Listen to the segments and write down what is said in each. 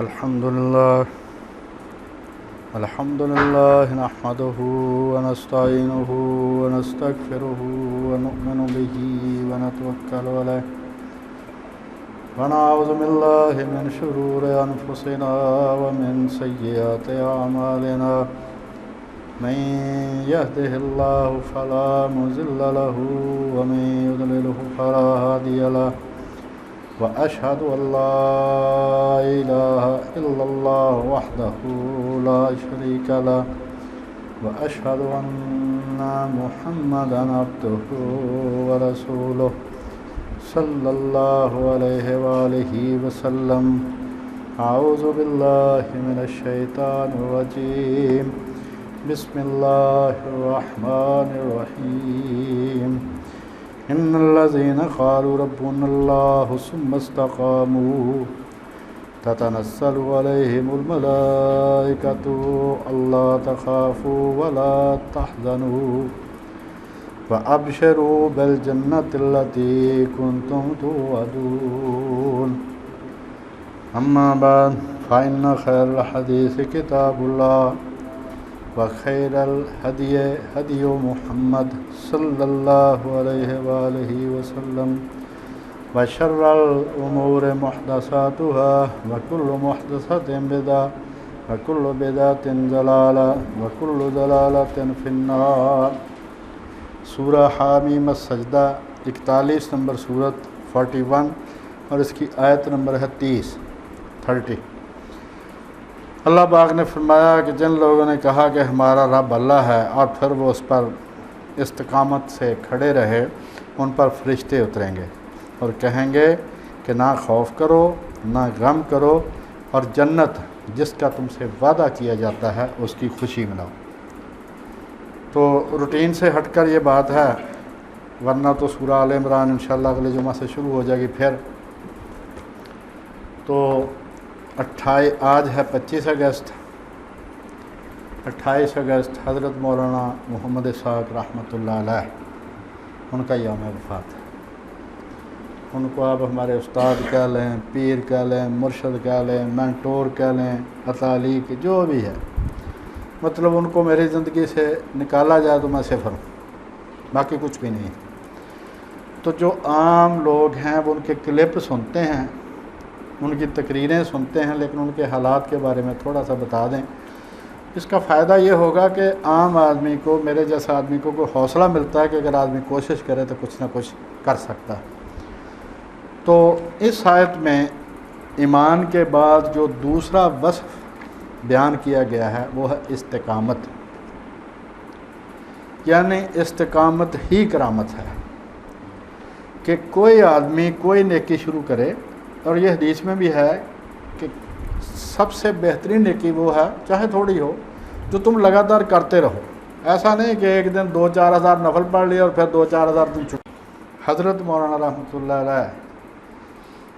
الحمد لله نحمده ونستعينه ونستغفره ونؤمن به ونتوكل عليه ونعوذ بالله من شرور أنفسنا ومن سيئات أعمالنا من يهده الله فلا مضل له ومن يضلله فلا هادي له وأشهد أن لا إله إلا الله وحده لا شريك له وأشهد أن محمدا عبده ورسوله صلى الله عليه وآله وسلم. أعوذ بالله من الشيطان الرجيم. بسم الله الرحمن الرحيم. إن الذين قالوا ربنا الله ثم استقاموا تتنزل عليهم الملائكة ألا تخافوا ولا تحزنوا وأبشروا بالجنة التي كنتم توعدون. أما بعد فإن خير الحديث كتاب الله وخير الهدي هدي محمد صلى الله عليه وآله وسلم وشر الأمور محدثاتها وكل محدثة بدعة وكل بدعة ضلالة وكل ضلالة في النار. سورہ حامیم السجدہ 41 نمبر سورت 41 اور اس کی آیت نمبر ہے 30. اللہ پاک نے فرمایا کہ جن لوگوں نے کہا کہ ہمارا رب اللہ ہے اور پھر وہ اس پر استقامت سے کھڑے رہے، ان پر فرشتے اتریں گے اور کہیں گے کہ نہ خوف کرو نہ غم کرو اور جنت جس کا تم سے وعدہ کیا جاتا ہے اس کی خوشی مناؤ. تو روٹین سے ہٹ کر یہ بات ہے، ورنہ تو سورہ آل عمران انشاءاللہ اگلے جمعہ سے شروع ہو جائے گی. پھر تو آج ہے 25 اگست. 28 اگست حضرت مولانا محمد اسحاق رحمۃ اللہ علیہ ان کا یوم وفات ہے. ان کو آپ ہمارے استاد کہہ لیں، پیر کہہ لیں، مرشد کہہ لیں، مینٹور کہہ لیں، عطالی کی جو بھی ہے، مطلب ان کو میری زندگی سے نکالا جائے تو میں صفر ہوں، باقی کچھ بھی نہیں. تو جو عام لوگ ہیں وہ ان کے کلپ سنتے ہیں، ان کی تقریریں سنتے ہیں، لیکن ان کے حالات کے بارے میں تھوڑا سا بتا دیں. اس کا فائدہ یہ ہوگا کہ عام آدمی کو، میرے جیسا آدمی کو کوئی حوصلہ ملتا ہے کہ اگر آدمی کوشش کرے تو کچھ نہ کچھ کر سکتا ہے. تو اس آیت میں ایمان کے بعد جو دوسرا وصف بیان کیا گیا ہے وہ ہے استقامت. یعنی استقامت ہی کرامت ہے کہ کوئی آدمی کوئی نیکی شروع کرے، اور یہ حدیث میں بھی ہے کہ سب سے بہترین نیکی وہ ہے، چاہے تھوڑی ہو، جو تم لگاتار کرتے رہو. ایسا نہیں کہ ایک دن 2-4 ہزار نفل پڑھ لیا اور پھر 2-4 ہزار دن چھوٹ. حضرت مولانا رحمۃ اللہ علیہ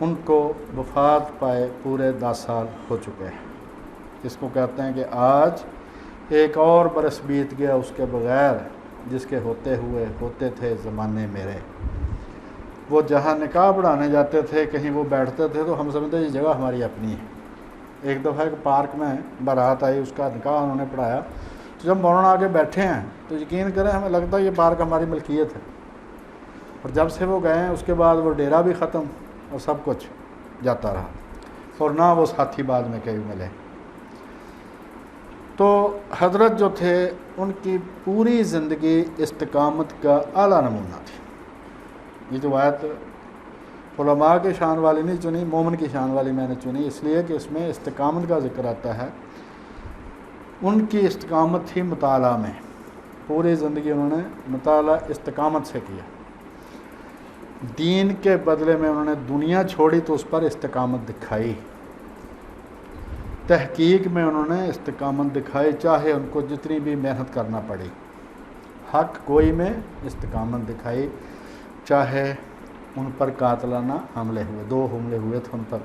ان کو وفات پائے پورے 10 سال ہو چکے ہیں. اس کو کہتے ہیں کہ آج ایک اور برس بیت گیا اس کے بغیر جس کے ہوتے ہوئے ہوتے تھے زمانے میرے. وہ جہاں نکاح پڑھانے جاتے تھے کہیں وہ بیٹھتے تھے تو ہم سمجھتے یہ جگہ ہماری اپنی ہے. ایک دفعہ ایک پارک میں بارات آئی، اس کا نکاح انہوں نے پڑھایا، تو جب مولانا آگے بیٹھے ہیں تو یقین کریں ہمیں لگتا ہے یہ پارک ہماری ملکیت ہے. اور جب سے وہ گئے ہیں اس کے بعد وہ ڈیرا بھی ختم اور سب کچھ جاتا رہا، اور نہ وہ ساتھی بعد میں کہیں ملے. تو حضرت جو تھے ان کی پوری زندگی استقامت کا اعلیٰ نمونہ تھی. یہ جو آیت علماء کی شان والی نہیں چنی، مومن کی شان والی میں نے چنی اس لیے کہ اس میں استقامت کا ذکر آتا ہے. ان کی استقامت تھی مطالعہ میں، پوری زندگی انہوں نے مطالعہ استقامت سے کیا. دین کے بدلے میں انہوں نے دنیا چھوڑی تو اس پر استقامت دکھائی. تحقیق میں انہوں نے استقامت دکھائی، چاہے ان کو جتنی بھی محنت کرنا پڑی. حق گوئی میں استقامت دکھائی، چاہے ان پر قاتلانہ حملے ہوئے، 2 حملے ہوئے تھے ان پر.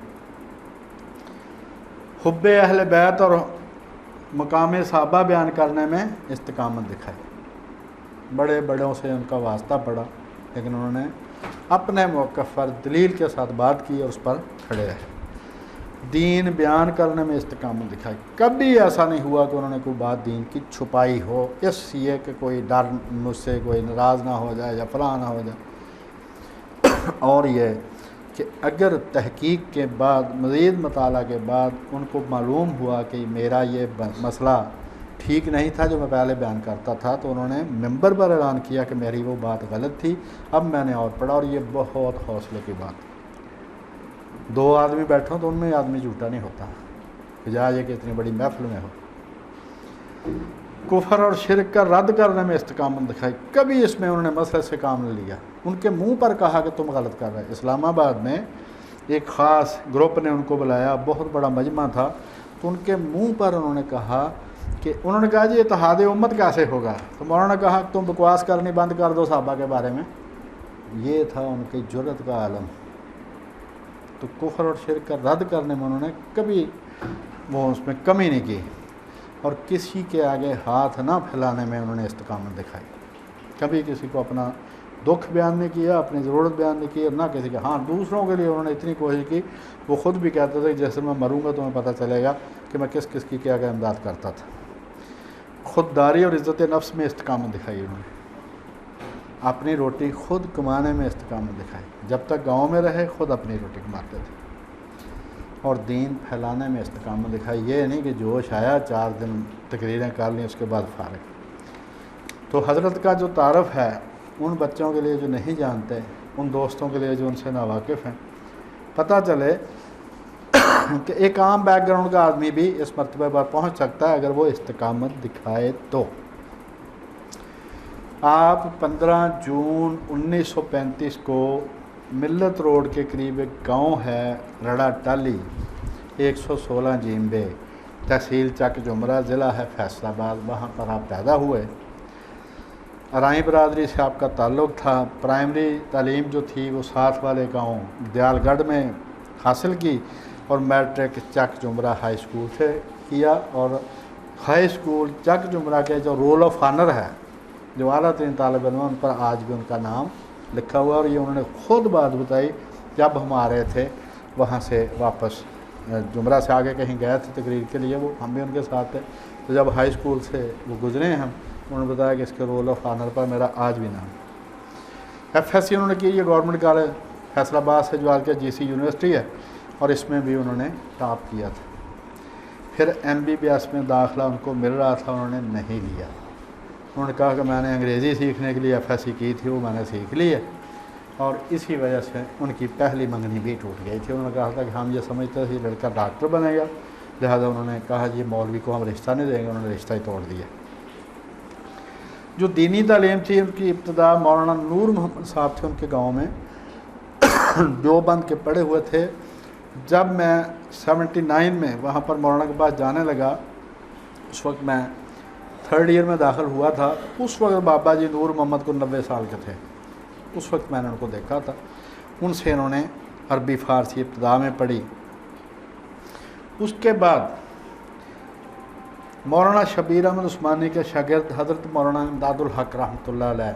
حب اہل بیت اور مقام صحابہ بیان کرنے میں استقامت دکھائی. بڑے بڑوں سے ان کا واسطہ پڑا، لیکن انہوں نے اپنے موقف پر دلیل کے ساتھ بات کی اور اس پر کھڑے رہے. دین بیان کرنے میں استقامت دکھائی. کبھی ایسا نہیں ہوا کہ انہوں نے کوئی بات دین کی چھپائی ہو اس لیے کہ کوئی ڈر مجھ سے کوئی ناراض نہ ہو جائے یا فلاں نہ ہو جائے. اور یہ کہ اگر تحقیق کے بعد مزید مطالعہ کے بعد ان کو معلوم ہوا کہ میرا یہ مسئلہ ٹھیک نہیں تھا جو میں پہلے بیان کرتا تھا، تو انہوں نے ممبر پر اعلان کیا کہ میری وہ بات غلط تھی، اب میں نے اور پڑھا. اور یہ بہت حوصلے کی بات. 2 آدمی بیٹھوں تو ان میں آدمی جھوٹا نہیں ہوتا، بجائے یہ کہ اتنی بڑی محفل میں ہو. کفر اور شرک کا رد کرنے میں استقامت دکھائی. کبھی اس میں انہوں نے مسئلے سے کام نہیں لیا. ان کے منہ پر کہا کہ تم غلط کر رہے. اسلام آباد میں ایک خاص گروپ نے ان کو بلایا، بہت بڑا مجمع تھا، تو ان کے منہ پر انہوں نے کہا کہ انہوں نے کہا جی اتحاد امت کیسے ہوگا؟ تو مولانا نے کہا تم بکواس کرنی بند کر دو صحابہ کے بارے میں. یہ تھا ان کی جرأت کا عالم. تو کفر اور شرک کا رد کرنے میں انہوں نے کبھی وہ اس میں کمی نہیں کی، اور کسی کے آگے ہاتھ نہ پھیلانے میں انہوں نے استقامت دکھائی. کبھی کسی کو اپنا دکھ بیان نہیں کیا، اپنی ضرورت بیان نہیں کی، اور نہ کسی کا. ہاں دوسروں کے لیے انہوں نے اتنی کوشش کی. وہ خود بھی کہتے تھے جیسے میں مروں گا تمہیں پتہ چلے گا کہ میں کس کس کی کیا کیا امداد کرتا تھا. خودداری اور عزت نفس میں استقامت دکھائی. انہوں نے اپنی روٹی خود کمانے میں استقامت دکھائی. جب تک گاؤں میں رہے خود اپنی روٹی کماتے تھے. اور دین پھیلانے میں استقامت دکھائی. یہ نہیں کہ جوش آیا 4 دن تقریریں کر لیں اس کے بعد فارغ. تو حضرت کا جو تعارف ہے ان بچوں کے لیے جو نہیں جانتے، ان دوستوں کے لیے جو ان سے ناواقف ہیں، پتہ چلے کہ ایک عام بیک گراؤنڈ کا آدمی بھی اس مرتبہ پر پہنچ سکتا ہے اگر وہ استقامت دکھائے تو. آپ 15 جون 1935 کو ملت روڈ کے قریب ایک گاؤں ہے رڑا ٹالی، 116 جیمبے، تحصیل چک جمرہ، ضلع ہے فیصل آباد. وہاں پر آپ پیدا ہوئے. ارائیں برادری سے آپ کا تعلق تھا. پرائمری تعلیم جو تھی وہ ساتھ والے گاؤں دیال گڑھ میں حاصل کی، اور میٹرک چک جمرہ ہائی اسکول سے کیا. اور ہائی اسکول چک جمرہ کے جو رول آف آنر ہے، جو اعلیٰ ترین طالب علم، ان پر آج بھی ان کا نام لکھا ہوا. اور یہ انہوں نے خود بات بتائی جب ہم آ رہے تھے وہاں سے واپس جمرہ سے آگے کہیں گئے تھے تقریر کے لیے، وہ ہم بھی ان کے ساتھ تھے. تو جب ہائی اسکول سے وہ گزرے ہیں ہم، انہوں نے بتایا کہ اس کے رول آف آنر پر میرا آج بھی نام. ایف ایس سی انہوں نے کی، یہ گورنمنٹ کالج فیصل آباد سے جو آج کے جی سی یونیورسٹی ہے، اور اس میں بھی انہوں نے ٹاپ کیا تھا. پھر ایم بی بی ایس میں داخلہ ان کو مل رہا تھا، انہوں نے نہیں لیا. انہوں نے کہا کہ میں نے انگریزی سیکھنے کے لیے ایف ایس سی کی تھی، وہ میں نے سیکھ لی ہے. اور اسی وجہ سے ان کی پہلی منگنی بھی ٹوٹ گئی تھی. انہوں نے کہا تھا کہ ہم یہ سمجھتے تھے لڑکا ڈاکٹر بنے گا، لہذا انہوں نے کہا جی مولوی کو ہم رشتہ نہیں دیں گے. انہوں نے رشتہ ہی توڑ دیا. جو دینی تعلیم تھی ان کی ابتدا مولانا نور محمد صاحب تھے ان کے گاؤں میں، دیوبند کے پڑھے ہوئے تھے. جب میں 79 میں وہاں پر مولانا کے پاس جانے لگا، اس وقت میں 3rd ایئر میں داخل ہوا تھا. اس وقت بابا جی نور محمد کو 90 سال کے تھے. اس وقت میں نے ان کو دیکھا تھا. ان سے انہوں نے عربی فارسی ابتدا میں پڑھی. اس کے بعد مولانا شبیر احمد عثمانی کے شاگرد حضرت مولانا امداد الحق رحمۃ اللہ علیہ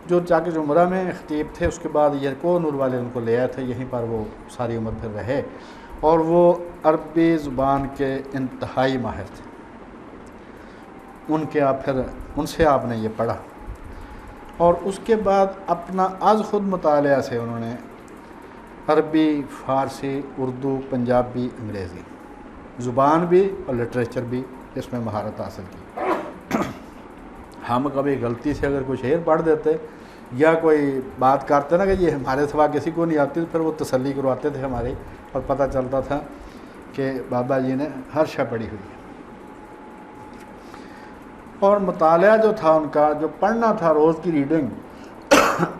جو چک جمرہ میں خطیب تھے، اس کے بعد یرکو نور والے ان کو لے آئے تھے. یہیں پر وہ ساری عمر پھر رہے، اور وہ عربی زبان کے انتہائی ماہر تھے. ان سے آپ نے یہ پڑھا، اور اس کے بعد اپنا از خود مطالعہ سے انہوں نے عربی، فارسی، اردو، پنجابی، انگریزی زبان بھی اور لٹریچر بھی اس میں مہارت حاصل کی. ہم کبھی غلطی سے اگر کوئی شعر پڑھ دیتے یا کوئی بات کرتے نا کہ یہ ہمارے سوا کسی کو نہیں آتی، تو پھر وہ تسلی کرواتے تھے ہماری، اور پتہ چلتا تھا کہ بابا جی نے ہر شے پڑھی ہوئی ہے. اور مطالعہ جو تھا ان کا، جو پڑھنا تھا روز کی ریڈنگ،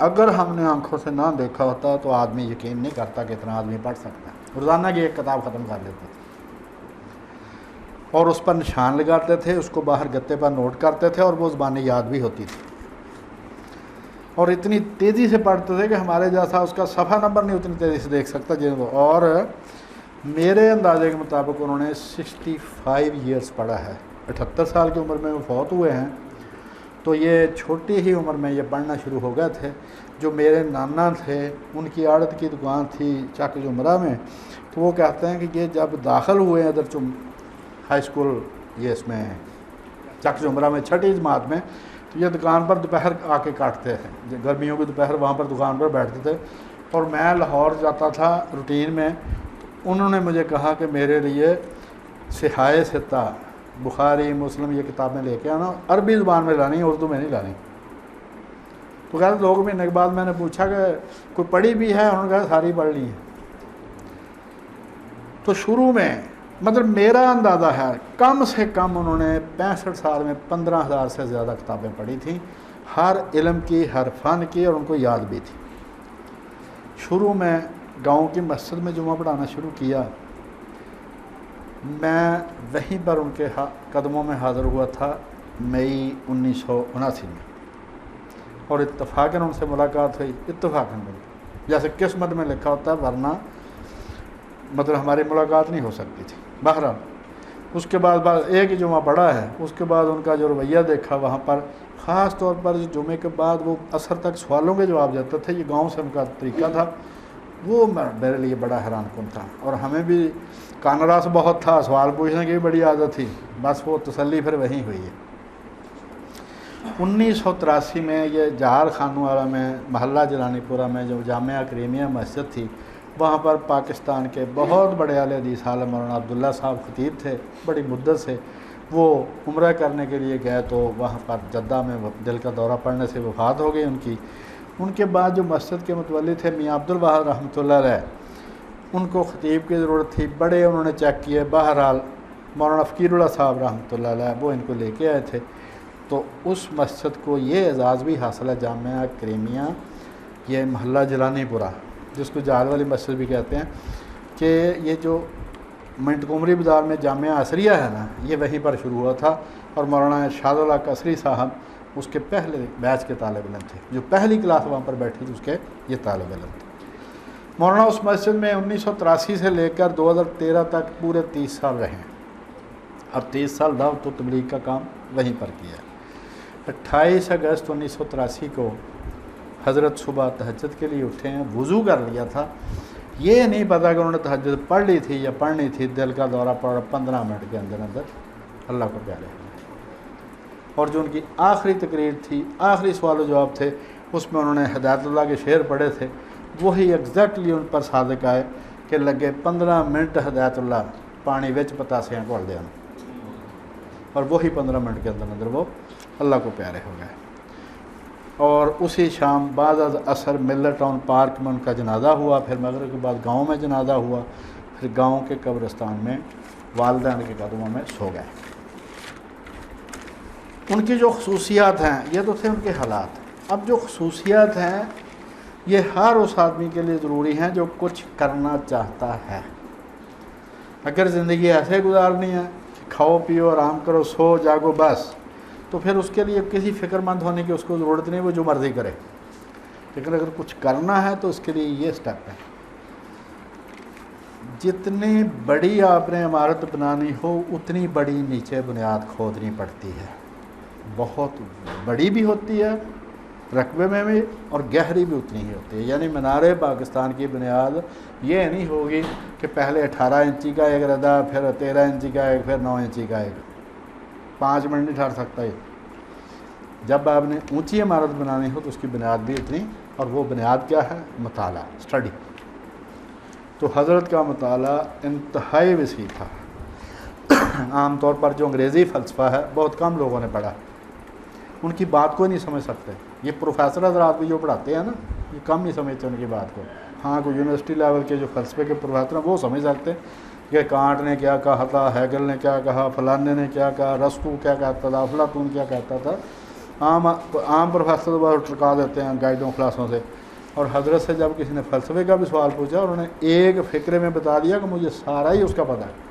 اگر ہم نے آنکھوں سے نہ دیکھا ہوتا تو آدمی یقین نہیں کرتا کہ اتنا آدمی پڑھ سکتا ہے. روزانہ کی ایک کتاب ختم کر لیتے تھے، اور اس پر نشان لگاتے تھے، اس کو باہر گتے پر نوٹ کرتے تھے، اور وہ زبانیں یاد بھی ہوتی تھی. اور اتنی تیزی سے پڑھتے تھے کہ ہمارے جیسا اس کا صفحہ نمبر نہیں اتنی تیزی سے دیکھ سکتا وہ. اور میرے اندازے کے مطابق انہوں نے 65 ایئرس پڑھا ہے. 78 سال کی عمر میں وہ فوت ہوئے ہیں، تو یہ چھوٹی ہی عمر میں یہ پڑھنا شروع ہو گئے تھے. جو میرے نانا تھے ان کی آڑت کی دکان تھی چک جمرہ میں، تو وہ کہتے ہیں کہ یہ جب داخل ہوئے ہیں ادھر ہائی اسکول، یہ اس میں چک جمرہ میں 6ٹھی جماعت میں، تو یہ دکان پر دوپہر آ کے کاٹتے تھے، گرمیوں کی دوپہر وہاں پر دکان پر بیٹھتے تھے، اور میں لاہور جاتا تھا روٹین میں، تو انہوں نے مجھے کہا کہ میرے لیے صحائے ستہ، بخاری مسلم یہ کتابیں لے کے آنا، عربی زبان میں لانی، اردو میں نہیں لانی۔ تو کہتے 2 مہینے کے بعد میں نے پوچھا کہ کوئی پڑھی بھی ہے، انہوں نے کہا ساری پڑھ لی ہے۔ تو شروع میں مطلب میرا اندازہ ہے کم سے کم انہوں نے 65 سال میں 15,000 سے زیادہ کتابیں پڑھی تھیں، ہر علم کی، ہر فن کی، اور ان کو یاد بھی تھی۔ شروع میں گاؤں کی مسجد میں جمعہ پڑھانا شروع کیا، میں وہیں پر ان کے قدموں میں حاضر ہوا تھا مئی 1979 میں، اور اتفاقاً ان سے ملاقات ہوئی، اتفاقاً جیسے قسمت میں لکھا ہوتا ہے، ورنہ مطلب ہماری ملاقات نہیں ہو سکتی تھی۔ بہرحال اس کے بعد ایک ہی جمعہ پڑھا ہے، اس کے بعد ان کا جو رویہ دیکھا وہاں پر، خاص طور پر جمعے کے بعد وہ عصر تک سوالوں کے جواب دیتے تھے، یہ گاؤں سے ان کا طریقہ تھا، وہ میرے لیے بڑا حیران کن تھا۔ اور ہمیں بھی کان راس بہت تھا، سوال پوچھنے کی بھی بڑی عادت تھی، بس وہ تسلی پھر وہیں ہوئی ہے۔ 1983 میں یہ جہار خان والا میں محلہ جلانی پورہ میں جو جامعہ کریمیہ مسجد تھی، وہاں پر پاکستان کے بہت بڑے اہل حدیث عالم مولانا عبداللہ صاحب خطیب تھے، بڑی مدت سے وہ عمرہ کرنے کے لیے گئے، تو وہاں پر جدہ میں دل کا دورہ پڑنے سے وفات ہو گئی ان کی۔ ان کے بعد جو مسجد کے متولی تھے میاں عبدالواحد رحمۃ اللہ علیہ، ان کو خطیب کی ضرورت تھی، بڑے انہوں نے چیک کیے، بہرحال مولانا فقیر اللہ صاحب رحمۃ اللہ علیہ وہ ان کو لے کے آئے تھے۔ تو اس مسجد کو یہ اعزاز بھی حاصل ہے، جامعہ کریمیہ یہ محلہ جلانی پورہ، جس کو جہال والی مسجد بھی کہتے ہیں، کہ یہ جو منٹگومری بازار میں جامعہ عصریہ ہے نا، یہ وہیں پر شروع ہوا تھا، اور مولانا شاد اللہ قصری صاحب اس کے پہلے بیچ کے طالب علم تھے، جو پہلی کلاس وہاں پر بیٹھی تھی اس کے یہ طالب علم تھے۔ مولانا اس مسجد میں 1983 سے لے کر 2013 تک پورے 30 سال رہے ہیں، اور 30 سال دعوت و تبلیغ کا کام وہیں پر کیا۔ 28 اگست 1983 کو حضرت صبح تہجد کے لیے اٹھے ہیں، وضو کر لیا تھا، یہ نہیں پتا کہ انہوں نے تہجد پڑھ لی تھی یا پڑھنی تھی، دل کا دورہ پڑا 15 منٹ کے اندر اللہ کو پیارے ہوئے۔ اور جو ان کی آخری تقریر تھی، آخری سوال و جواب تھے، اس میں انہوں نے ہدایت اللہ کے شعر پڑھے تھے، وہی ایگزیکٹلی ان پر صادق آئے کہ لگے 15 منٹ ہدایت اللہ پانی وچ پتاسیاں گھول دیا، اور وہی 15 منٹ کے اندر وہ اللہ کو پیارے ہو گئے۔ اور اسی شام بعد از عصر ملر ٹاؤن پارک میں ان کا جنازہ ہوا، پھر مغرب کے بعد گاؤں میں جنازہ ہوا، پھر گاؤں کے قبرستان میں والدین کے قدموں میں سو گئے۔ ان کی جو خصوصیات ہیں، یہ تو تھے ان کے حالات، اب جو خصوصیات ہیں یہ ہر اس آدمی کے لیے ضروری ہیں جو کچھ کرنا چاہتا ہے۔ اگر زندگی ایسے گزارنی ہے کہ کھاؤ پیو آرام کرو سو جاگو بس، تو پھر اس کے لیے کسی فکر مند ہونے کی اس کو ضرورت نہیں، وہ جو مرضی کرے۔ لیکن اگر کچھ کرنا ہے تو اس کے لیے یہ سٹیپ ہے، جتنی بڑی آپ نے عمارت بنانی ہو اتنی بڑی نیچے بنیاد کھودنی پڑتی ہے، بہت بڑی بھی ہوتی ہے رقبے میں بھی، اور گہری بھی اتنی ہی ہوتی ہے۔ یعنی مینار پاکستان کی بنیاد یہ نہیں ہوگی کہ پہلے 18 انچی کا ایک ردا، پھر 13 انچی کا ایک، پھر 9 انچی کا ایک، 5 منٹ نہیں ٹھہر سکتا یہ۔ جب آپ نے اونچی عمارت بنانی ہو تو اس کی بنیاد بھی اتنی، اور وہ بنیاد کیا ہے؟ مطالعہ، اسٹڈی۔ تو حضرت کا مطالعہ انتہائی وسیع تھا۔ عام طور پر جو انگریزی فلسفہ ہے بہت کم لوگوں نے پڑھا، ان کی بات کو نہیں سمجھ سکتے۔ یہ پروفیسر حضرات بھی جو پڑھاتے ہیں نا، یہ کم نہیں سمجھتے ان کی بات کو۔ ہاں کوئی یونیورسٹی لیول کے جو فلسفے کے پروفیسر ہیں وہ سمجھ سکتے کہ کانٹ نے کیا کہا تھا، ہیگل نے کیا کہا، فلانے نے کیا کہا، رسکو کیا کہتا تھا، افلاطون کیا کہتا تھا۔ عام پروفیسر تو بہت ٹرکا دیتے ہیں گائیڈوں کلاسوں سے، اور حضرت سے جب کسی نے فلسفے کا بھی سوال پوچھا، انہوں نے ایک فقرے میں بتا دیا کہ مجھے سارا ہی اس کا پتہ ہے۔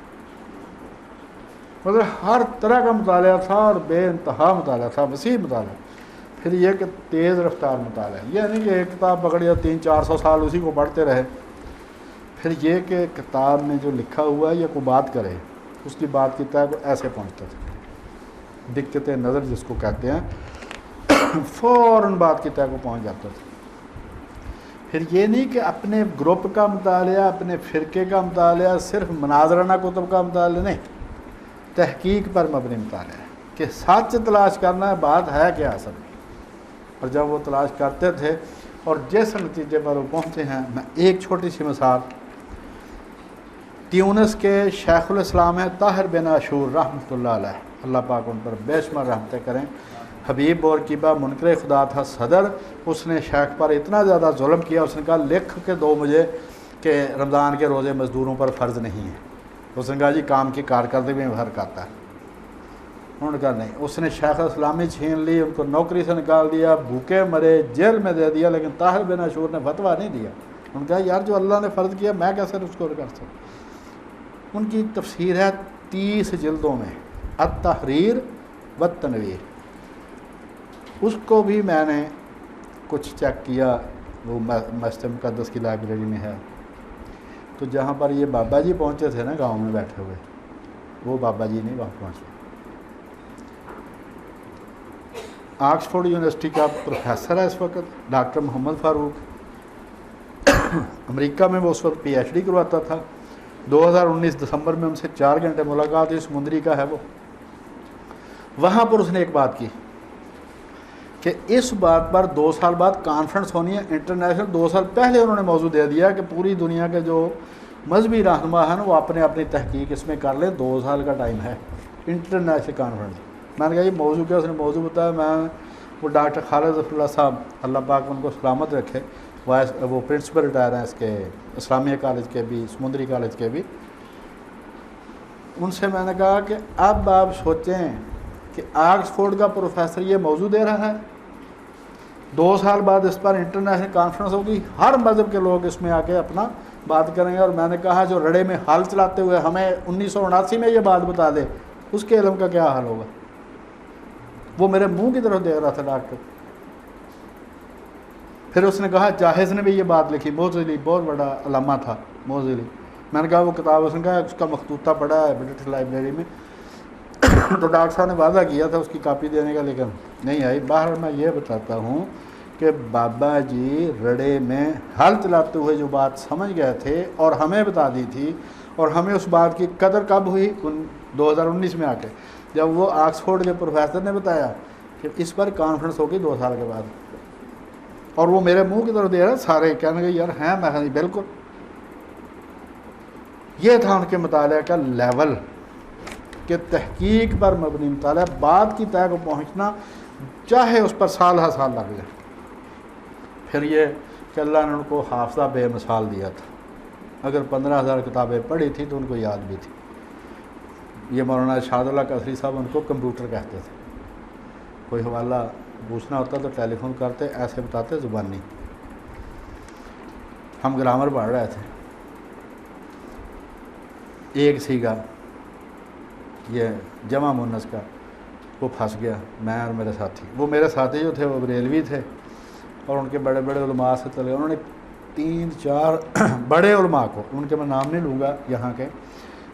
مطلب ہر طرح کا مطالعہ تھا، اور بے انتہا مطالعہ تھا، وسیع مطالعہ۔ پھر یہ کہ تیز رفتار مطالعہ، یہ نہیں کہ ایک کتاب پکڑی 300-400 سال اسی کو پڑھتے رہے۔ پھر یہ کہ کتاب میں جو لکھا ہوا ہے یا کوئی بات کرے، اس کی بات کی طے کو ایسے پہنچتا تھا، دقت نظر جس کو کہتے ہیں، فوراً بات کی طے کو پہنچ جاتا تھا۔ پھر یہ نہیں کہ اپنے گروپ کا مطالعہ، اپنے فرقے کا مطالعہ، صرف مناظرانہ کتب کا مطالعہ نہیں، تحقیق پر مبنی مطالعہ ہے کہ سچ تلاش کرنا ہے، بات ہے کیا اصل میں۔ اور جب وہ تلاش کرتے تھے اور جس نتیجے پر وہ پہنچے ہیں، میں ایک چھوٹی سی مثال، تیونس کے شیخ الاسلام ہیں طاہر بن عاشور رحمۃ اللہ علیہ، اللہ پاک ان پر بے شمار رحمتیں کریں، حبیب بورقیبہ منکر خدا تھا صدر، اس نے شیخ پر اتنا زیادہ ظلم کیا، اس نے کہا لکھ کے دو مجھے کہ رمضان کے روزے مزدوروں پر فرض نہیں ہیں۔ اس نے کہا جی کام کی کارکردگی میں فرق آتا ہے، انہوں نے کہا نہیں۔ اس نے شیخ الاسلامی چھین لی، ان کو نوکری سے نکال دیا، بھوکے مرے، جیل میں دے دیا، لیکن طاہر بن عاشور نے فتویٰ نہیں دیا۔ انہوں نے کہا یار جو اللہ نے فرض کیا میں کیسے اس کو کر سکتا۔ ان کی تفسیر ہے 30 جلدوں میں، التحریر والتنویر، اس کو بھی میں نے کچھ چیک کیا، وہ مسجد مقدس کی لائبریری میں ہے۔ تو جہاں پر یہ بابا جی پہنچے تھے نا گاؤں میں بیٹھے ہوئے، وہ بابا جی نہیں وہاں پہنچے۔ آکسفورڈ یونیورسٹی کا پروفیسر ہے اس وقت ڈاکٹر محمد فاروق، امریکہ میں وہ اس وقت پی ایچ ڈی کرواتا تھا۔ 2019 دسمبر میں ان سے 4 گھنٹے ملاقات ہوئی، سمندری کا ہے وہ۔ وہاں پر اس نے ایک بات کی کہ اس بات پر 2 سال بعد کانفرنس ہونی ہے انٹرنیشنل۔ 2 سال پہلے انہوں نے موضوع دے دیا کہ پوری دنیا کے جو مذہبی رہنما ہیں نا وہ اپنی تحقیق اس میں کر لیں، 2 سال کا ٹائم ہے انٹرنیشنل کانفرنس۔ میں نے کہا یہ موضوع کیا؟ اس نے موضوع بتایا۔ میں وہ ڈاکٹر خالد ظفر اللہ صاحب، اللہ پاک ان کو سلامت رکھے، وہ پرنسپل ریٹائر ہیں اس کے اسلامیہ کالج کے بھی، سمندری کالج کے بھی۔ ان سے میں نے کہا کہ اب آپ سوچیں کہ آکسفورڈ کا پروفیسر یہ موضوع دے رہا ہے، 2 سال بعد اس پر انٹرنیشنل کانفرنس ہوگی، ہر مذہب کے لوگ اس میں آ کے اپنا بات کریں گے۔ اور میں نے کہا جو رڑے میں حل چلاتے ہوئے ہمیں 1979 میں یہ بات بتا دے، اس کے علم کا کیا حال ہوگا؟ وہ میرے منہ کی طرف دیکھ رہا تھا ڈاکٹر۔ پھر اس نے کہا جاہز نے بھی یہ بات لکھی، موزلی بہت بڑا علامہ تھا موزلی۔ میں نے کہا وہ کتاب، اس نے کہا اس کا مخطوطہ پڑھا ہے برٹش لائبریری میں۔ تو ڈاکٹر صاحب نے وعدہ کیا تھا اس کی کاپی دینے کا، لیکن نہیں آئی۔ باہر میں یہ بتاتا ہوں کہ بابا جی رڑے میں حل چلاتے ہوئے جو بات سمجھ گئے تھے اور ہمیں بتا دی تھی، اور ہمیں اس بات کی قدر کب ہوئی؟ 2019 میں آ کے، جب وہ آکسفورڈ کے پروفیسر نے بتایا کہ اس پر کانفرنس ہوگی 2 سال کے بعد۔ اور وہ میرے منہ کی طرف دے رہے سارے، کہنے لگے یار ہیں؟ میں کہا بالکل۔ یہ تھا ان کے مطالعہ کا لیول کہ تحقیق پر مبنی مطالعہ، بات کی تہ کو پہنچنا، چاہے اس پر سال ہر سال لگ جائے۔ پھر یہ کہ اللہ نے ان کو حافظہ بے مثال دیا تھا، اگر 15,000 کتابیں پڑھی تھی تو ان کو یاد بھی تھی۔ یہ مولانا ارشاد اللہ قصری صاحب ان کو کمپیوٹر کہتے تھے، کوئی حوالہ پوچھنا ہوتا تو ٹیلی فون کرتے، ایسے بتاتے زبانی۔ ہم گرامر پڑھ رہے تھے، ایک سیگا یہ جمع مونس کا وہ پھنس گیا، میں اور میرے ساتھی، وہ میرے ساتھی جو تھے وہ بریلوی تھے اور ان کے بڑے بڑے علماء سے چلے، انہوں نے 3-4 بڑے علماء کو، ان کے میں نام نہیں لوں گا یہاں کے،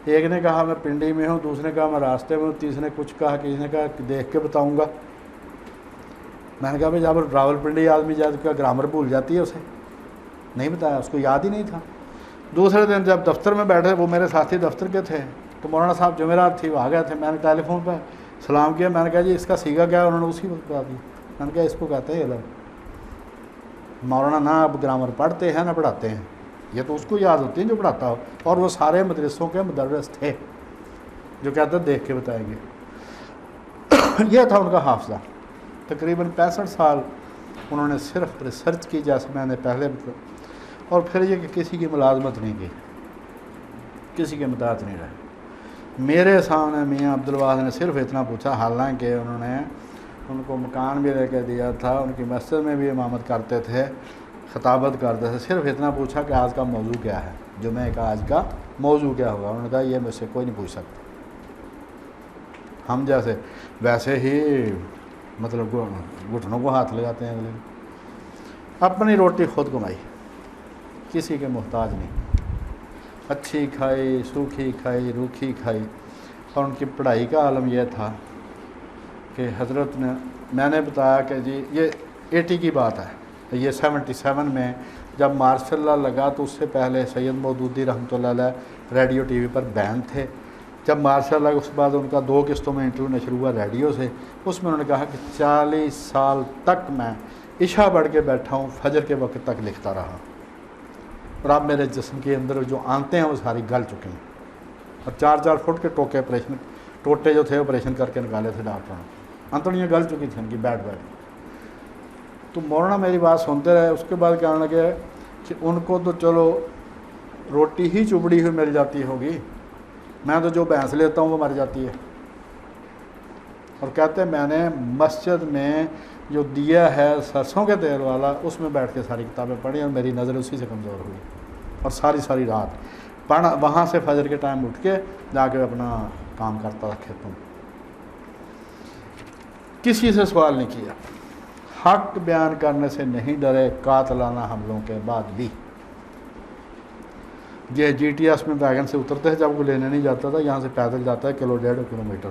ایک نے کہا میں پنڈی میں ہوں، دوسرے نے کہا میں راستے میں ہوں، تیسرے نے کچھ کہا، کسی نے کہا دیکھ کے بتاؤں گا۔ میں نے کہا بھائی جب راول پنڈی آدمی جب کا گرامر بھول جاتی ہے، اسے نہیں بتایا، اس کو یاد ہی نہیں تھا۔ دوسرے دن جب دفتر میں بیٹھے، وہ میرے ساتھی دفتر کے تھے، تو مولانا صاحب جمعرات تھی، وہ آ گئے تھے، میں نے ٹیلی فون پہ سلام کیا، میں نے کہا جی اس کا سیگا کیا ہے؟ انہوں نے اسی وقت بتا دیا۔ میں نے کہا اس کو کہتے ہیں علم۔ مولانا نہ اب گرامر پڑھتے ہیں نہ پڑھاتے ہیں، یہ تو اس کو یاد ہوتی ہے جو پڑھاتا ہو، اور وہ سارے مدرسوں کے مدرس تھے جو کہتے ہیں دیکھ کے بتائیں گے۔ یہ تھا ان کا حافظہ۔ تقریباً 65 سال انہوں نے صرف ریسرچ کی، جیسے میں نے پہلے بتایا، اور پھر یہ کہ کسی کی ملازمت نہیں کی، کسی کے متحد نہیں رہے۔ میرے سامنے میاں عبدالواحد نے صرف اتنا پوچھا، حالانکہ انہوں نے ان کو مکان بھی لے کے دیا تھا، ان کی مسجد میں بھی امامت کرتے تھے، خطابت کرتے تھے، صرف اتنا پوچھا کہ آج کا موضوع کیا ہے، جمعہ کا آج کا موضوع کیا ہوگا؟ انہوں نے کہا یہ مجھ سے کوئی نہیں پوچھ سکتا۔ ہم جیسے ویسے ہی مطلب گھٹنوں کو ہاتھ لگاتے ہیں اگلے، اپنی روٹی خود کمائی، کسی کے محتاج نہیں، اچھی کھائی، سوکھی کھائی، روکھی کھائی۔ اور ان کی پڑھائی کا عالم یہ تھا کہ حضرت نے، میں نے بتایا کہ جی یہ 80 کی بات ہے، یہ 77 میں جب مارشل لا لگا تو اس سے پہلے سید مودودی رحمۃ اللہ علیہ ریڈیو ٹی وی پر بین تھے. جب مارشل لا اس کے بعد ان کا 2 قسطوں میں انٹرویو نشر ہوا ریڈیو سے، اس میں انہوں نے کہا کہ 40 سال تک میں عشاء پڑھ کے بیٹھا ہوں، فجر کے وقت تک لکھتا رہا، اور اب میرے جسم کے اندر جو آنتیں ہیں وہ ساری گل چکی ہیں. اور 4 فٹ کے ٹوٹے جو تھے آپریشن کر کے نکالے تھے ڈاکٹروں نے، انتڑیاں گل چکی تھیں ان کی بیٹھ. تو مولانا میری بات سنتے رہے. اس کے بعد کہنے لگے کہ ان کو تو چلو روٹی ہی چبڑی ہوئی مل جاتی ہوگی، میں تو جو بھینس لیتا ہوں وہ مر جاتی ہے. اور کہتے ہیں میں نے مسجد میں جو دیا ہے سرسوں کے تیل والا، اس میں بیٹھ کے ساری کتابیں پڑھی اور میری نظر اسی سے کمزور ہوئی. اور ساری رات پڑھا، وہاں سے فجر کے ٹائم اٹھ کے جا کے اپنا کام کرتا تھا کھیتوں. کسی سے سوال نہیں کیا، حق بیان کرنے سے نہیں ڈرے قاتلانہ حملوں کے بعد بھی. یہ جی ٹی ایس میں ویگن سے اترتے ہیں، جب کوئی لینے نہیں جاتا تھا، یہاں سے پیدل جاتا ہے 1.5 کلومیٹر.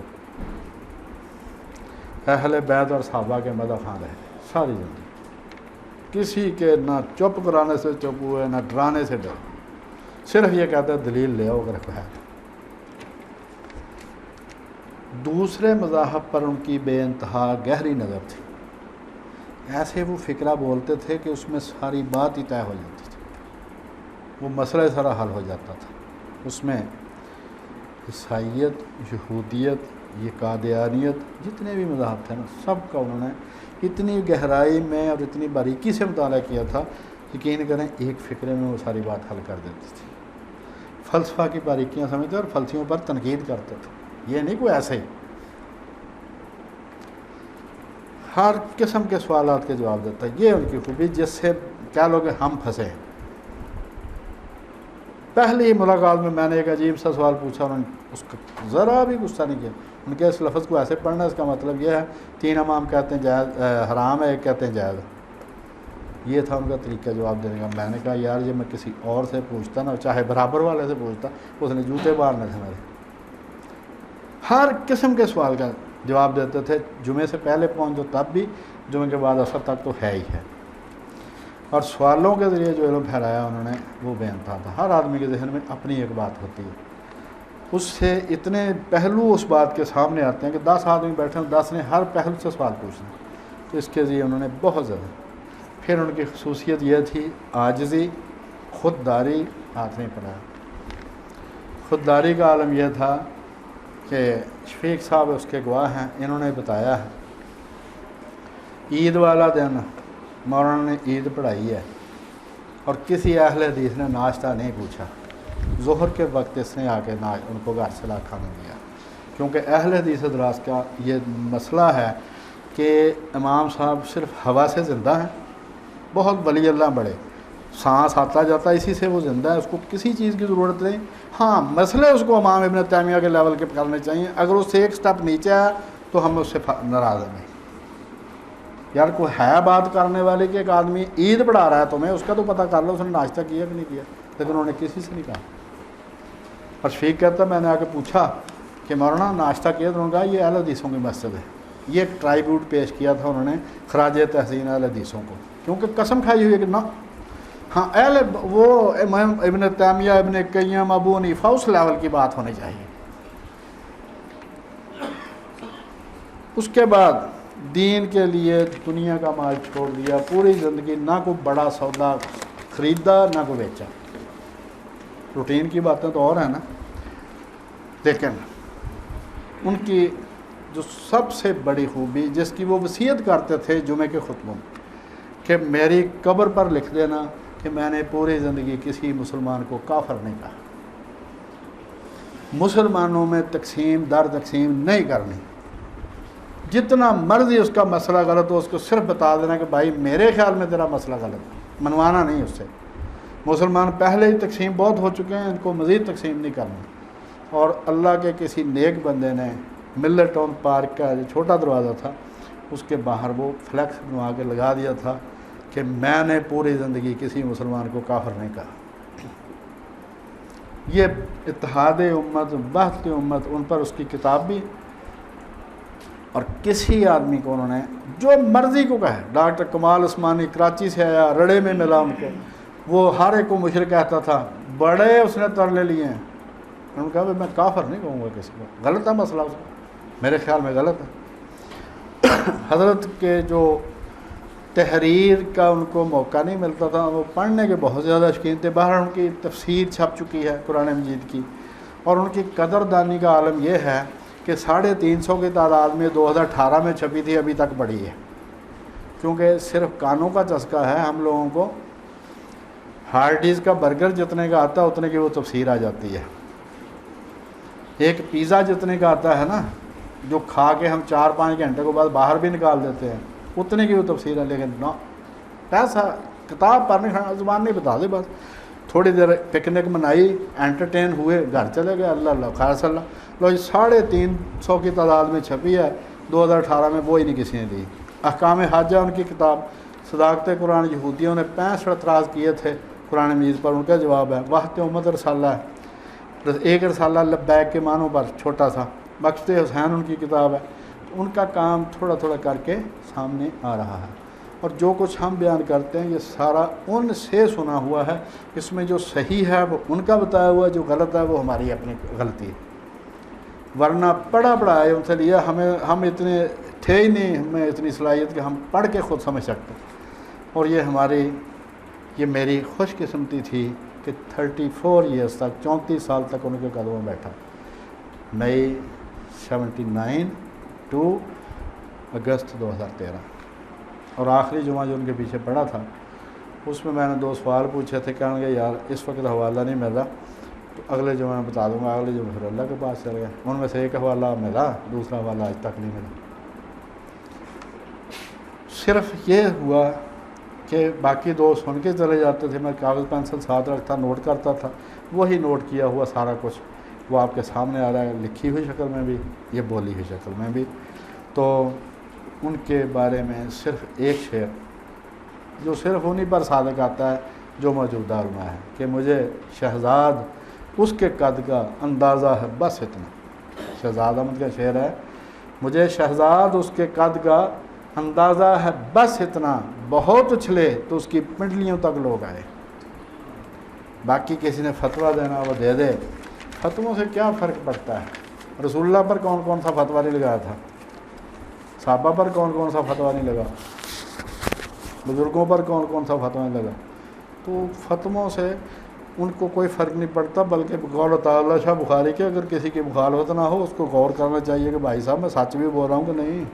اہل بیت اور صحابہ کے مدح خواں رہے ساری زندگی، کسی کے نہ چپ کرانے سے چپ ہوئے نہ ڈرانے سے ڈر، صرف یہ کہتے ہیں دلیل لے آؤ اگر ہے. دوسرے مذاہب پر ان کی بے انتہا گہری نظر تھی. ایسے وہ فکرہ بولتے تھے کہ اس میں ساری بات ہی طے ہو جاتی تھی، وہ مسئلہ سارا حل ہو جاتا تھا. اس میں عیسائیت، یہودیت، یہ قادیانیت، جتنے بھی مذاہب تھے نا، سب کا انہوں نے اتنی گہرائی میں اور اتنی باریکی سے مطالعہ کیا تھا، یقین کریں ایک فکرے میں وہ ساری بات حل کر دیتی تھی. فلسفہ کی باریکیاں سمجھتے اور فلسفیوں پر تنقید کرتے تھے، یہ نہیں کوئی ایسے ہی. ہر قسم کے سوالات کے جواب دیتا ہے. یہ ان کی خوبی، جس سے کہہ لو کہ ہم پھنسے ہیں. پہلی ملاقات میں نے ایک عجیب سا سوال پوچھا، انہوں نے اس کا ذرا بھی غصہ نہیں کیا. ان کے اس لفظ کو ایسے پڑھنا، اس کا مطلب یہ ہے 3 امام کہتے ہیں جائز حرام ہے، 1 کہتے ہیں جائز. یہ تھا ان کا طریقہ جواب دینے کا. میں نے کہا یار یہ میں کسی اور سے پوچھتا نا، چاہے برابر والے سے پوچھتا، اس نے جوتے مارنے تھے میرے. ہر قسم کے سوال کا جواب دیتے تھے. جمعے سے پہلے پہنچ جو تب بھی، جمعے کے بعد اثر تک تو ہے ہی ہے. اور سوالوں کے ذریعے جو علم پھیلایا انہوں نے وہ بے انتہا تھا. ہر آدمی کے ذہن میں اپنی ایک بات ہوتی ہے، اس سے اتنے پہلو اس بات کے سامنے آتے ہیں کہ 10 آدمی بیٹھے ہیں، 10 نے ہر پہلو سے سوال پوچھنا. تو اس کے ذریعے انہوں نے بہت زیادہ. پھر ان کی خصوصیت یہ تھی عاجزی، خودداری ہاتھ نہیں پڑا. خودداری کا عالم یہ تھا کہ شفیق صاحب اس کے گواہ ہیں، انہوں نے بتایا ہے عید والا دن مولانا نے عید پڑھائی ہے اور کسی اہل حدیث نے ناشتہ نہیں پوچھا. ظہر کے وقت اس نے آ کے ان کو گھر سے لا کھانا دیا، کیونکہ اہل حدیث حضرات کا یہ مسئلہ ہے کہ امام صاحب صرف ہوا سے زندہ ہیں، بہت ولی اللہ بڑے، سانس آتا جاتا اسی سے وہ زندہ ہے، اس کو کسی چیز کی ضرورت نہیں. ہاں مسئلے اس کو امام ابن تیمیہ کے لیول کے کرنے چاہیے، اگر اس سے ایک سٹیپ نیچے آیا تو ہم اس سے ناراض ہیں. یار کوئی ہے بات کرنے والے کہ ایک آدمی عید پڑھا رہا ہے تمہیں، اس کا تو پتہ کر لو اس نے ناشتہ کیا کہ نہیں کیا. لیکن انہوں نے کسی سے نہیں کہا. اور شفیق کہتا میں نے آ کے پوچھا کہ مولانا ناشتہ کیا، تو انہوں نے کہا یہ اہل حدیثوں کی مسجد ہے. یہ ایک ٹرائیبیوٹ پیش کیا تھا انہوں نے خراج تحسین اہل حدیثوں کو، کیونکہ قسم کھائی ہوئی ہے کہ نہ ہاں اہل وہ امام ابن تیمیہ، ابن قیم، ابو حنیفہ اس لیول کی بات ہونی چاہیے. اس کے بعد دین کے لیے دنیا کا مال چھوڑ دیا، پوری زندگی نہ کوئی بڑا سودا خریدا نہ کوئی بیچا. روٹین کی باتیں تو اور ہیں نا، لیکن ان کی جو سب سے بڑی خوبی جس کی وہ وصیت کرتے تھے جمعے کے خطبوں کہ میری قبر پر لکھ دینا کہ میں نے پوری زندگی کسی مسلمان کو کافر نہیں کہا، مسلمانوں میں تقسیم در تقسیم نہیں کرنی، جتنا مرضی اس کا مسئلہ غلط ہو اس کو صرف بتا دینا کہ بھائی میرے خیال میں تیرا مسئلہ غلط ہے، منوانا نہیں اس سے. مسلمان پہلے ہی تقسیم بہت ہو چکے ہیں، ان کو مزید تقسیم نہیں کرنا. اور اللہ کے کسی نیک بندے نے ملر ٹاؤن پارک کا جو چھوٹا دروازہ تھا اس کے باہر وہ فلیکس بنوا کے لگا دیا تھا کہ میں نے پوری زندگی کسی مسلمان کو کافر نہیں کہا. یہ اتحاد امت، وحدت امت، ان پر اس کی کتاب بھی. اور کسی آدمی کو انہوں نے جو مرضی کو کہے، ڈاکٹر کمال عثمانی کراچی سے آیا، رڑے میں ملا ان کو، وہ ہر ایک کو مشرک کہتا تھا، بڑے اس نے ترلے لیے ہیں۔ انہوں نے کہا میں کافر نہیں کہوں گا کسی کو، غلط ہے مسئلہ، اس میرے خیال میں غلط ہے۔ حضرت کے جو تحریر کا ان کو موقع نہیں ملتا تھا، وہ پڑھنے کے بہت زیادہ شوقین تھے۔ باہر ان کی تفسیر چھپ چکی ہے قرآن مجید کی، اور ان کی قدر دانی کا عالم یہ ہے کہ 350 کی تعداد میں 2018 میں چھپی تھی، ابھی تک پڑھی ہے، کیونکہ صرف کانوں کا چسکا ہے ہم لوگوں کو۔ ہارڈ ڈسک کا برگر جتنے کا آتا ہے اتنے کی وہ تفسیر آ جاتی ہے، ایک پیزا جتنے کا آتا ہے نا، جو کھا کے ہم 4-5 گھنٹے کو بعد باہر بھی نکال دیتے ہیں، اتنے کی وہ تفسیر ہے۔ لیکن نہ، پیسہ کتاب پڑھنے کھانا زبان نہیں بتا دے، بس تھوڑی دیر پکنک منائی، انٹرٹین ہوئے، گھر چلے گئے، اللہ اللہ خیر صلی اللہ۔ لو 350 کی تعداد میں چھپی ہے، 2018 میں وہ ہی نہیں کسی نے دی۔ احکام حج ہے ان کی کتاب، صداقت قرآن، یہودیوں نے 65 اعتراض کیے تھے قرآن مجید پر، ان کا جواب ہے۔ وحدت امت رسالہ ہے، ایک رسالہ لبیک کے معنوں پر چھوٹا سا، بخشت حسین ان کی کتاب ہے۔ ان کا کام تھوڑا تھوڑا کر کے سامنے آ رہا ہے، اور جو کچھ ہم بیان کرتے ہیں یہ سارا ان سے سنا ہوا ہے۔ اس میں جو صحیح ہے وہ ان کا بتایا ہوا ہے، جو غلط ہے وہ ہماری اپنی غلطی ہے، ورنہ پڑھا پڑھایا ان سے لیا، ہم اتنے تھے ہی نہیں، ہمیں اتنی صلاحیت کہ ہم پڑھ کے خود سمجھ سکتے۔ اور یہ میری خوش قسمتی تھی کہ 34 ایئرس تک، 34 سال تک ان کے قدموں میں بیٹھا، مئی 79 ٹو اگست 2013۔ اور آخری جمعہ جو ان کے پیچھے پڑا تھا، اس میں نے 2 سوال پوچھے تھے، کہنے لگے یار اس وقت حوالہ نہیں ملا، تو اگلے جمعہ میں بتا دوں گا۔ اگلے جمعہ پھر اللہ کے پاس چل گئے، ان میں سے ایک حوالہ ملا، دوسرا حوالہ آج تک نہیں ملا۔ صرف یہ ہوا کہ باقی 2 سن کے چلے جاتے تھے، میں کاغذ پینسل ساتھ رکھتا، نوٹ کرتا تھا، وہی نوٹ کیا ہوا سارا کچھ وہ آپ کے سامنے آ رہا ہے، لکھی ہوئی شکل میں بھی، یہ بولی ہوئی شکل میں بھی۔ تو ان کے بارے میں صرف ایک شعر جو صرف انہی پر صادق آتا ہے جو موجودہ علماء ہے، کہ مجھے شہزاد اس کے قد کا اندازہ ہے بس اتنا۔ شہزاد احمد کا شعر ہے، مجھے شہزاد اس کے قد کا اندازہ ہے بس اتنا، بہت اچھلے تو اس کی پنڈلیوں تک لوگ آئے۔ باقی کسی نے فتویٰ دینا وہ دے دے، فتووں سے کیا فرق پڑتا ہے؟ رسول اللہ پر کون کون سا فتویٰ نہیں لگایا تھا؟ صحابہ پر کون کون سا فتویٰ نہیں لگا؟ بزرگوں پر کون کون سا فتویٰ نہیں لگا؟ تو فتووں سے ان کو کوئی فرق نہیں پڑتا، بلکہ قول تعالیٰ شاہ بخاری کے اگر کسی کی مخالفت نہ ہو اس کو غور کرنا چاہیے کہ بھائی صاحب میں سچ بھی بول رہا ہوں کہ نہیں۔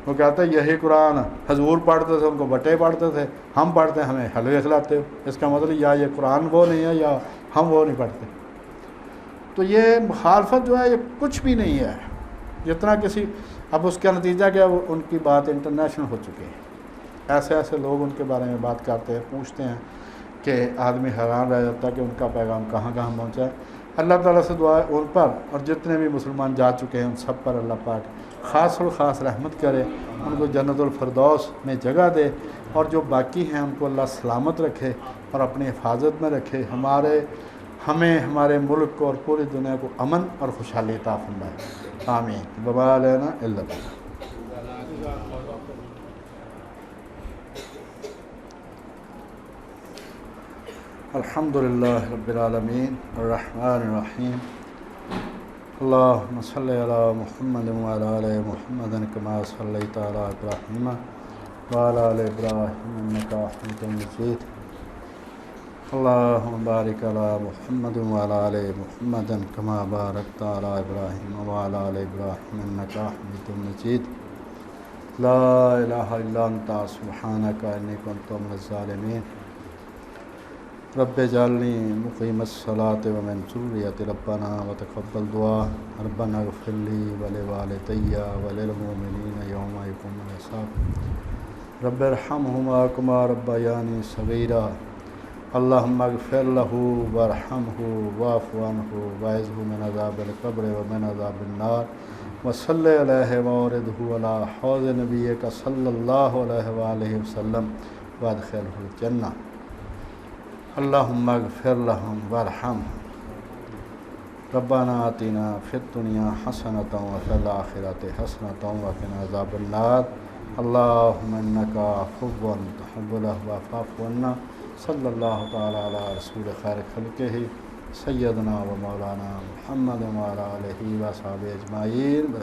وہ کہتا ہے یہی قرآن حضور پڑھتے تھے، ان کو بٹے پڑھتے تھے، ہم پڑھتے ہیں ہمیں حلوے کھلاتے ہو، اس کا مطلب یا یہ قرآن وہ نہیں ہے یا ہم وہ نہیں پڑھتے۔ تو یہ مخالفت جو ہے یہ کچھ بھی نہیں ہے، جتنا کسی اب اس کا نتیجہ کیا، وہ ان کی بات انٹرنیشنل ہو چکی ہے، ایسے لوگ ان کے بارے میں بات کرتے ہیں، پوچھتے ہیں کہ آدمی حیران رہ جاتا ہے کہ ان کا پیغام کہاں کہاں پہنچا ہے۔ اللہ تعالیٰ سے دعا ہے ان پر اور جتنے بھی مسلمان جا چکے ہیں ان سب پر اللہ پاک خاص الخاص رحمت کرے، ان کو جنت الفردوس میں جگہ دے، اور جو باقی ہیں ان کو اللہ سلامت رکھے اور اپنی حفاظت میں رکھے، ہمیں ہمارے ملک کو اور پوری دنیا کو امن اور خوشحالی عطا فرمائے، آمین۔ وما علینا الا البلاغ۔ الحمدللہ رب العالمین الرحمن الرحیم، اللہم صلی علی محمد وعلی آل محمد کما صلیت علی ابراہیم وعلی آل ابراہیم انک حمید مجید، اللہم بارک علی محمد وعلی آل محمد کما بارکت علی ابراہیم وعلی آل ابراہیم انک حمید مجید، لا الہ الا انت سبحانک انی کنت من الظالمین، رب اجعلنی مقیم الصلاۃ ومن ذریتی ربنا وتقبل دعا، ربنا اغفر لی ولوالدی وللمؤمنین یوم یقوم الحساب، رب ارحمہما کما ربیانی صغیرا، اللہم اغفر لہ وارحمہ واعف عنہ واعذہ من عذاب القبر ومن عذاب النار، وصلی علیہ واوردہ علی حوض نبیک صلی اللہ علیہ وآلہ وسلم وادخلہ الجنہ، اللہم اغفر لہم وارحمہم، ربنا آتنا فی الدنیا حسنۃ وفی الآخرۃ حسنۃ وقنا عذاب النار، اللہم انک عفو تحب العفو فاعف عنا، صلی اللہ تعالیٰ علی رسول خیر خلقہ سیدنا و مولانا محمد و علی آلہ و صحبہ اجمعین.